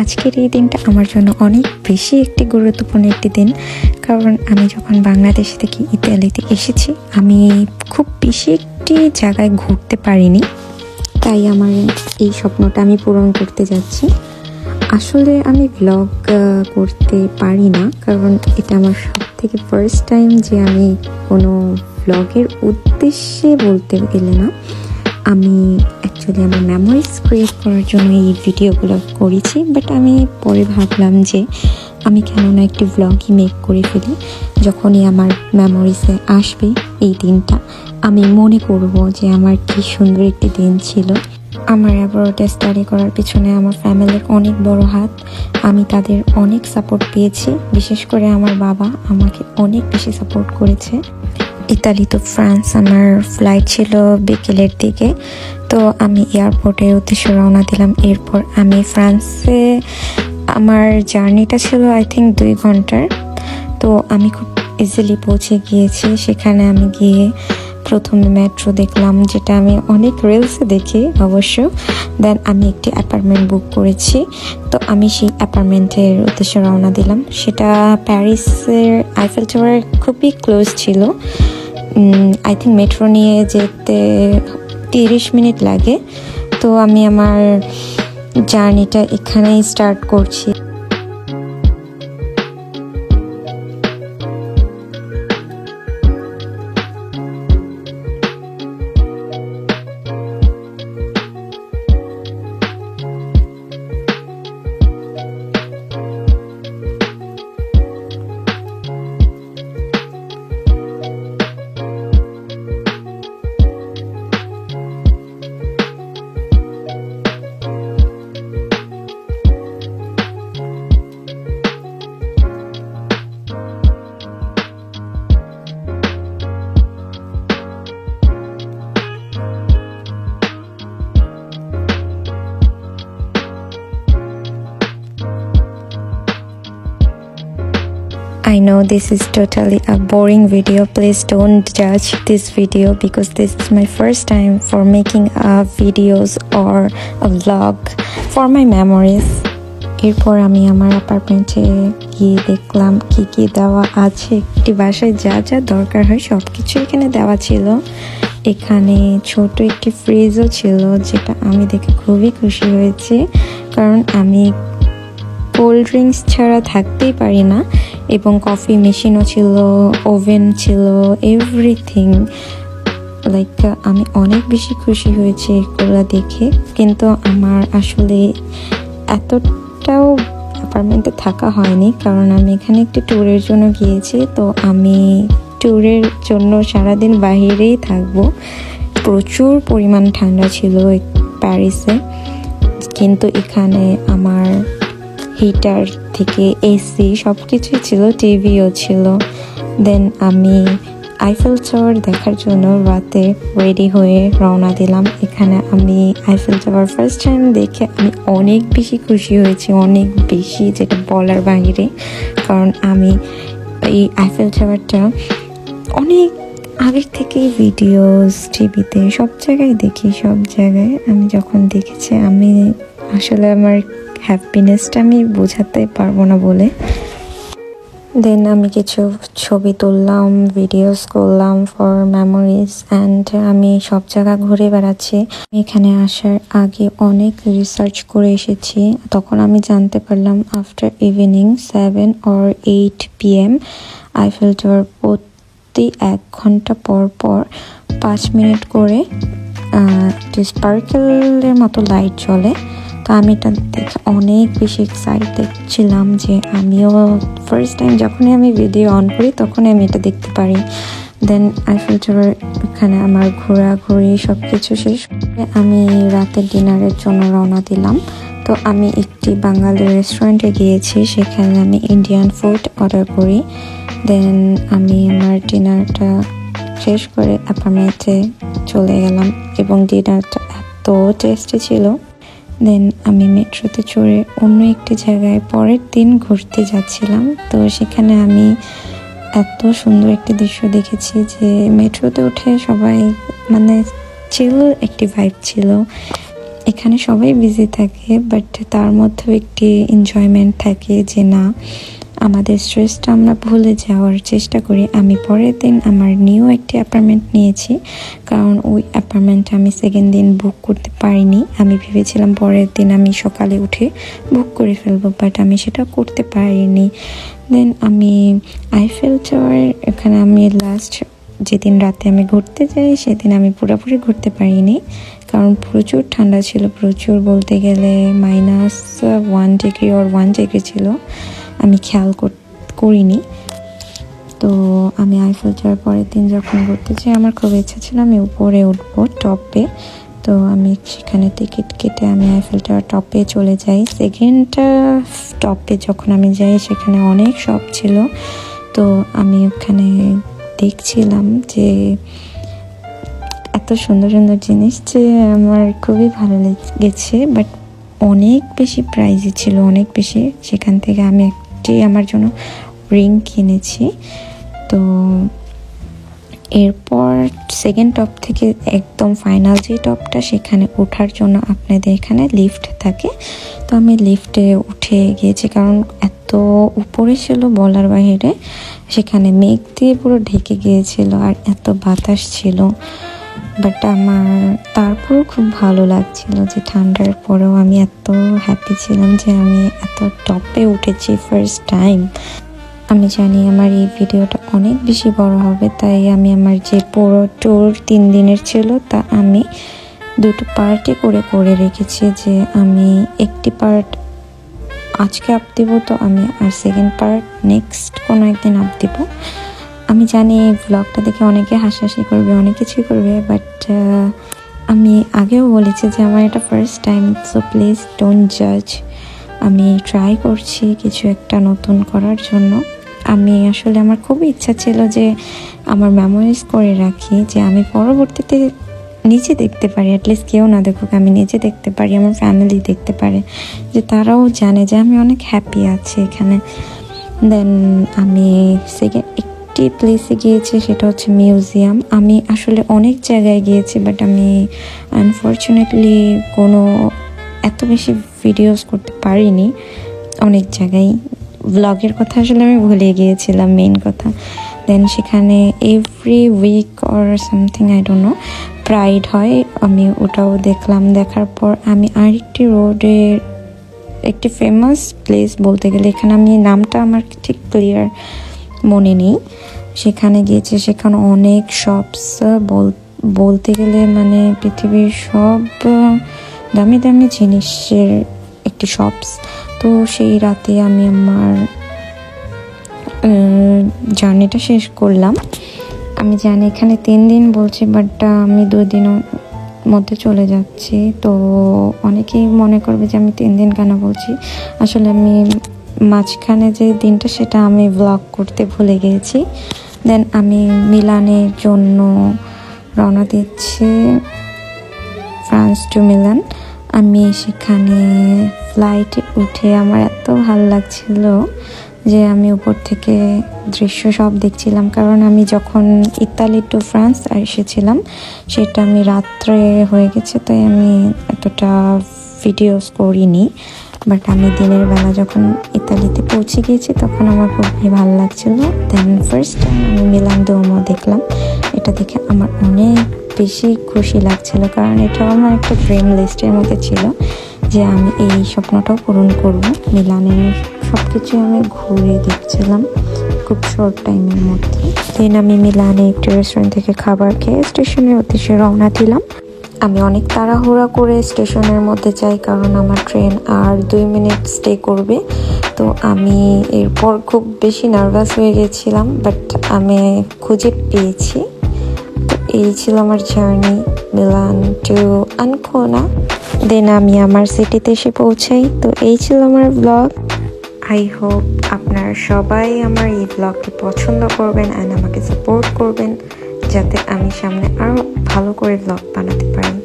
আজকের এই দিনটা আমার জন্য অনেক বেশি একটি গুরুত্বপূর্ণ একটি দিন, কারণ আমি যখন বাংলাদেশ থেকে ইতালিতে এসেছি আমি খুব বেশি একটি জায়গায় ঘুরতে পারিনি, তাই আমার এই স্বপ্নটা আমি পূরণ করতে যাচ্ছি। আসলে আমি ব্লগ করতে পারি না, কারণ এটা আমার সব থেকে ফার্স্ট টাইম যে আমি কোনো ব্লগের উদ্দেশ্যে বলতে গেলে না, আমি অ্যাকচুয়ালি আমার মেমোরিজ ক্রিয়েট করার জন্য এই ভিডিওগুলো করেছি। বাট আমি পরে ভাবলাম যে আমি কেননা একটি ব্লগই মেক করে ফেলি, যখনই আমার মেমোরিজে আসবে এই দিনটা আমি মনে করব যে আমার কি সুন্দর একটি দিন ছিল। আমার অ্যাব্রডে স্টাডি করার পিছনে আমার ফ্যামিলির অনেক বড় হাত, আমি তাদের অনেক সাপোর্ট পেয়েছি, বিশেষ করে আমার বাবা আমাকে অনেক বেশি সাপোর্ট করেছে। ইতালি তো ফ্রান্স আমার ফ্লাইট ছিল বিকেলের দিকে, তো আমি এয়ারপোর্টের উদ্দেশ্যে রওনা দিলাম। এরপর আমি ফ্রান্সে আমার জার্নিটা ছিল আই থিঙ্ক 2 ঘন্টার, তো আমি খুব ইজিলি পৌঁছে গিয়েছি। সেখানে আমি গিয়ে প্রথমে মেট্রো দেখলাম, যেটা আমি অনেক রিলসে দেখি অবশ্য। দেন আমি একটি অ্যাপার্টমেন্ট বুক করেছি, তো আমি সেই অ্যাপার্টমেন্টের উদ্দেশ্যে রওনা দিলাম। সেটা প্যারিসের আইফেল টাওয়ারের খুবই ক্লোজ ছিল। আই থিঙ্ক মেট্রো নিয়ে যেতে 30 মিনিট লাগে। তো আমি আমার জার্নিটা এখানেই স্টার্ট করছি। I know this is totally a boring video. Please don't judge this video because this is my first time for making videos or a vlog for my memories. এরপর আমি আমার অ্যাপার্টমেন্টে গিয়ে দেখলাম কি কি দেওয়া আছে। একটি বাসায় যা যা দরকার হয় সব কিছু এখানে দেওয়া ছিল। এখানে ছোট একটি ফ্রিজও ছিল, যেটা আমি দেখে খুবই খুশি হয়েছি, কারণ আমি কোল্ড ড্রিঙ্কস ছাড়া থাকতেই পারি না। এবং কফি মেশিনও ছিল, ওভেন ছিল, এভরিথিং। লাইক আমি অনেক বেশি খুশি হয়েছি এগুলো দেখে। কিন্তু আমার আসলে এতটাও অ্যাপার্টমেন্টে থাকা হয়নি, কারণ আমি এখানে একটি ট্যুরের জন্য গিয়েছি। তো আমি ট্যুরের জন্য সারাদিন বাহিরেই থাকবো। প্রচুর পরিমাণ ঠান্ডা ছিল প্যারিসে, কিন্তু এখানে আমার হিটার থেকে এসি সব কিছুই ছিল, টিভিও ছিল। দেন আমি আইফেল টাওয়ার দেখার জন্য রাতে রেডি হয়ে রওনা দিলাম। এখানে আমি আইফেল টাওয়ার ফার্স্ট টাইম দেখে আমি অনেক বেশি খুশি হয়েছি, অনেক বেশি, যেটা বলার বাইরে। কারণ আমি এই আইফেল টাওয়ারটা অনেক আগের থেকেই ভিডিওস, টিভিতে সব জায়গায় দেখি। সব জায়গায় আমি যখন দেখেছি, আমি আসলে আমার হ্যাপিনেসটা আমি বোঝাতে পারবো না বলে। দেন আমি কিছু ছবি তুললাম, ভিডিওস করলাম ফর মেমোরিজ, অ্যান্ড আমি সব জায়গা ঘুরে বেড়াচ্ছি। এখানে আসার আগে অনেক রিসার্চ করে এসেছি। তখন আমি জানতে পারলাম after evening 7 or 8 PM Eiffel tower প্রতি 1 ঘন্টা পর পর 5 মিনিট করে স্পার্কেলের মতো লাইট জ্বলে। তো আমি এটা দেখে অনেক বেশি এক্সাইটেড ছিলাম যে আমিও ফার্স্ট টাইম যখনই আমি ভিডিও অন করি তখনই আমি এটা দেখতে পারি। দেন আইফেল টাওয়ার এখানে আমার ঘোরাঘুরি সব কিছু শেষ করে আমি রাতের ডিনারের জন্য রওনা দিলাম। তো আমি একটি বাঙালি রেস্টুরেন্টে গিয়েছি, সেখানে আমি ইন্ডিয়ান ফুড অর্ডার করি। দেন আমি আমার ডিনারটা শেষ করে অ্যাপার্টমেন্টে চলে গেলাম, এবং ডিনারটা এত টেস্টি ছিল। দেন আমি মেট্রোতে চড়ে অন্য একটি জায়গায় পরের দিন ঘুরতে যাচ্ছিলাম। তো সেখানে আমি এত সুন্দর একটি দৃশ্য দেখেছি যে মেট্রোতে উঠে সবাই মানে চিল একটি ভাইব ছিল। এখানে সবাই বিজি থাকে, বাট তার মধ্যেও একটি এনজয়মেন্ট থাকে যে না, আমাদের স্ট্রেসটা আমরা ভুলে যাওয়ার চেষ্টা করি। আমি পরের দিন আমার নিউ একটি অ্যাপার্টমেন্ট নিয়েছি, কারণ ওই অ্যাপার্টমেন্টটা আমি সেকেন্ড দিন বুক করতে পারিনি। আমি ভেবেছিলাম পরের দিন আমি সকালে উঠে বুক করে ফেলবো, বাট আমি সেটা করতে পারিনি। দেন আমি আইফেল টাওয়ার, এখানে আমি লাস্ট যেদিন রাতে আমি ঘুরতে যাই সেদিন আমি পুরোপুরি ঘুরতে পারিনি, কারণ প্রচুর ঠান্ডা ছিল। প্রচুর বলতে গেলে -1 ডিগ্রি or 1 ডিগ্রি ছিল, আমি খেয়াল করিনি। তো আমি আইফেল টাওয়ার পরের দিন যখন ঘুরতে যাই, আমার খুব ইচ্ছা ছিল আমি উপরে উঠবো টপে। তো আমি সেখানে টিকিট কেটে আমি আইফেল টাওয়ার টপে চলে যাই। সেকেন্ড টপে যখন আমি যাই সেখানে অনেক শপ ছিল, তো আমি ওখানে দেখছিলাম যে এত সুন্দর সুন্দর জিনিস যে আমার খুবই ভালো লেগেছে, বাট অনেক বেশি প্রাইজই ছিল, অনেক বেশি। সেখান থেকে আমি একটি আমার জন্য রিং কিনেছি। তো এরপর সেকেন্ড টপ থেকে একদম ফাইনাল যে টপটা, সেখানে ওঠার জন্য আপনাদের এখানে লিফট থাকে। তো আমি লিফটে উঠে গিয়েছি, কারণ এত উপরে ছিল বলার বাইরে। সেখানে মেঘ দিয়ে পুরো ঢেকে গিয়েছিল আর এত বাতাস ছিল, বাট আমার তারপরেও খুব ভালো লাগছিল যে ঠান্ডার পরেও আমি এত হ্যাপি ছিলাম যে আমি এত টপে উঠেছি ফার্স্ট টাইম। আমি জানি আমার এই ভিডিওটা অনেক বেশি বড় হবে, তাই আমি আমার যে পুরো ট্যুর 3 দিনের ছিল তা আমি 2টো পার্টে করে রেখেছি। যে আমি একটি পার্ট আজকে আপ দেবো, তো আমি আর সেকেন্ড পার্ট নেক্সট কোনো একদিন আপ দেব। আমি জানি এই ব্লগটা দেখে অনেকে হাসাহাসি করবে, অনেক কিছুই করবে, বাট আমি আগেও বলেছি যে আমার এটা first time, so please don't জাজ। আমি ট্রাই করছি কিছু একটা নতুন করার জন্য। আমি আসলে আমার খুবই ইচ্ছা ছিল যে আমার মেমোরিজ করে রাখি, যে আমি পরবর্তীতে নিজে দেখতে পারি, অ্যাটলিস্ট কেউ না দেখুক, আমি নিজে দেখতে পারি, আমার ফ্যামিলি দেখতে পারে, যে তারাও জানে যে আমি অনেক হ্যাপি আছি এখানে। দেন আমি একটি প্লেসে গিয়েছি, সেটা হচ্ছে মিউজিয়াম। আমি আসলে অনেক জায়গায় গিয়েছি, বাট আমি আনফর্চুনেটলি কোনো এত বেশি ভিডিওস করতে পারিনি অনেক জায়গায়। ব্লগের কথা আসলে আমি ভুলে গিয়েছিলাম মেইন কথা। দেন সেখানে every week or something, I don't know, pride হয়, আমি ওটাও দেখলাম। দেখার পর আমি আরেকটি রোডের একটি ফেমাস প্লেস বলতে গেলে, এখানে আমি নামটা আমার ঠিক ক্লিয়ার মনে নেই, সেখানে গিয়েছি। সেখানে অনেক শপস, বলতে গেলে মানে পৃথিবীর সব দামি দামি জিনিসের একটি শপস। তো সেই রাতে আমি আমার জার্নিটা শেষ করলাম। আমি জানি এখানে 3 দিন বলছি, বাট আমি 2 দিনের মধ্যে চলে যাচ্ছি। তো অনেকেই মনে করবে যে আমি 3 দিন কেন বলছি। আসলে আমি মাঝখানে যে দিনটা সেটা আমি ব্লগ করতে ভুলে গিয়েছি। দেন আমি মিলানের জন্য রওনা দিচ্ছি, ফ্রান্স টু মিলান। আমি সেখানে ফ্লাইটে উঠে আমার এত ভালো লাগছিল যে আমি উপর থেকে দৃশ্য সব দেখছিলাম, কারণ আমি যখন ইতালি টু ফ্রান্স এসেছিলাম সেটা আমি রাত্রে হয়ে গেছে, তাই আমি এতটা ভিডিওস করিনি। বাট আমি দিনের বেলা যখন ইতালিতে পৌঁছে গিয়েছি তখন আমার খুবই ভালো লাগছিল। দেন ফার্স্ট টাইম আমি মিলান দুওমো দেখলাম, এটা দেখে আমার অনেক বেশি খুশি লাগছিল, কারণ এটাও আমার একটা ড্রিম লিস্টের মধ্যে ছিল যে আমি এই স্বপ্নটাও পূরণ করব। মিলানের সব কিছু আমি ঘুরে দেখছিলাম খুব শর্ট টাইমের মধ্যে। দেন আমি মিলানে একটি রেস্টুরেন্ট থেকে খাবার খেয়ে স্টেশনের উদ্দেশ্যে রওনা দিলাম। আমি অনেক তাড়াহুড়া করে স্টেশনের মধ্যে যাই, কারণ আমার ট্রেন আর 2 মিনিট স্টে করবে। তো আমি এরপর খুব বেশি নার্ভাস হয়ে গেছিলাম, বাট আমি খুঁজে পেয়েছি। তো এই ছিল আমার জার্নি মিলান টু আনকোনা। দেন আমি আমার সিটিতে এসে পৌঁছাই। তো এই ছিল আমার ব্লগ। আই হোপ আপনারা সবাই আমার এই ব্লগটি পছন্দ করবেন অ্যান্ড আমাকে সাপোর্ট করবেন, যাতে আমি সামনে আরও ভালো করে ব্লগ বানাতে পারি।